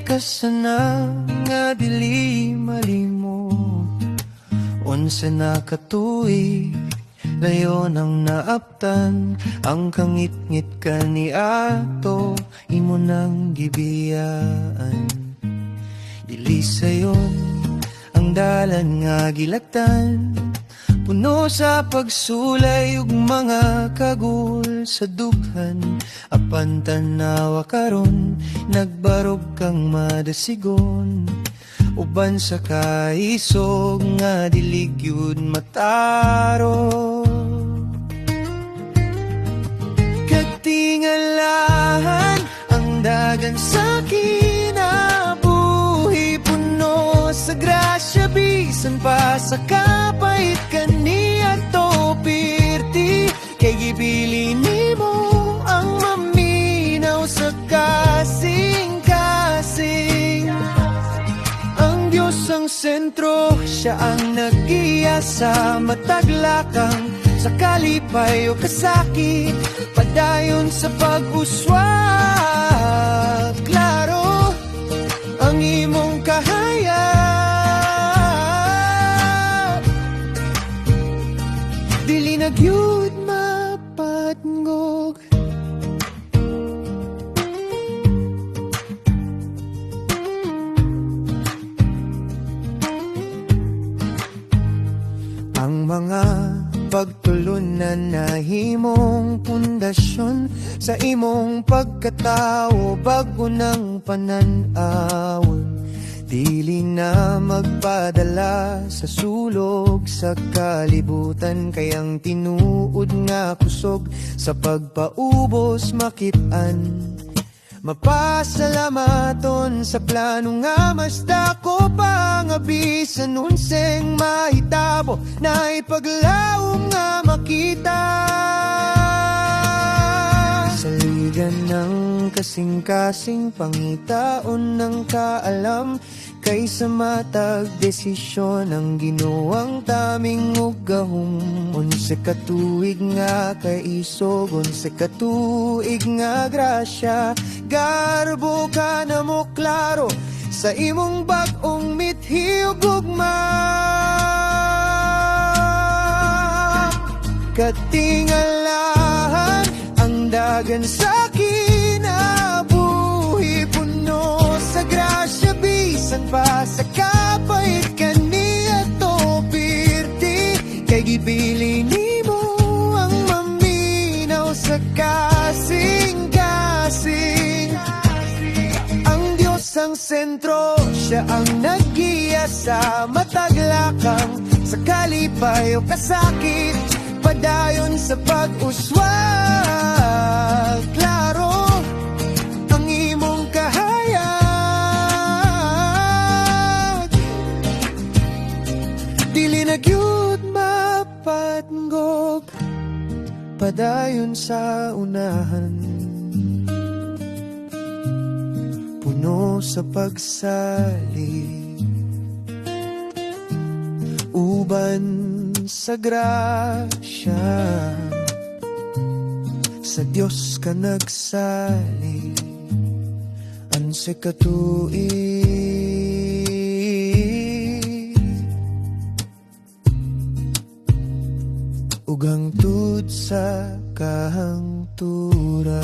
ka sana nga dili malimot. Unsa na katuig layo nang naaptan, ang kangit-ngit ka ni ato imo nang gibiyaan. Dili sayon ang dalan nga gilaktan, puno sa pagsulay ug mga kagul sa dughan. Apan tanawa karon nagbarog kang madasigon, uban sa kaisog nga dilig yun mataro. Katingalahan ang dagan sa kinabuhi, puno sa grasya bisan pa sa kapait kaniya to pirti. Kay gibili nimo ang maminaw sa kasing-kasing. Ang Diyos ang sentro, siya ang nag-iya sa mataglakang, sa kalipay o kasakit, padayon sa pag-uswag. Klaro ang imong kahayag, dili na gyud mapatngog. Ang mga pagtulunan na himong pundasyon sa imong pagkatao, bago ng pananawon, dili na magpadala sa sulog sa kalibutan. Kayang tinuod nga kusog sa pagpaubos makitaan. Mapasalamaton sa plano nga mas dako pa nga bisan unseng mahitabo, na ipaglaom nga makita. Saligan ng kasing-kasing, pangitaon ng kaalam, kaysa matag desisyon ang ginuwang taming ugahom. Unsa katuig nga kaisog, unsa katuig nga grasya, garbo ka na mo klaro sa imong bag-ong mithi ug gugma. Katingalahan ang dagan sa kinabuhi, puno sa grasya bisan pa sa kapait kaniya to pirti. Kay gibili nimo ang maminaw sa kasing-kasing. Ang Diyos ang sentro, siya ang nag-iya sa mataglakang, sa kalipay o kasakit, padayon sa pag-uswag. Klaro ang imong kahayag, dili na gyud mapatngog, padayon sa unahan, puno sa pagsali, uban sa grasya. Sa Diyos ka nagsali, anse katuig, ugang tud sa kahangturan.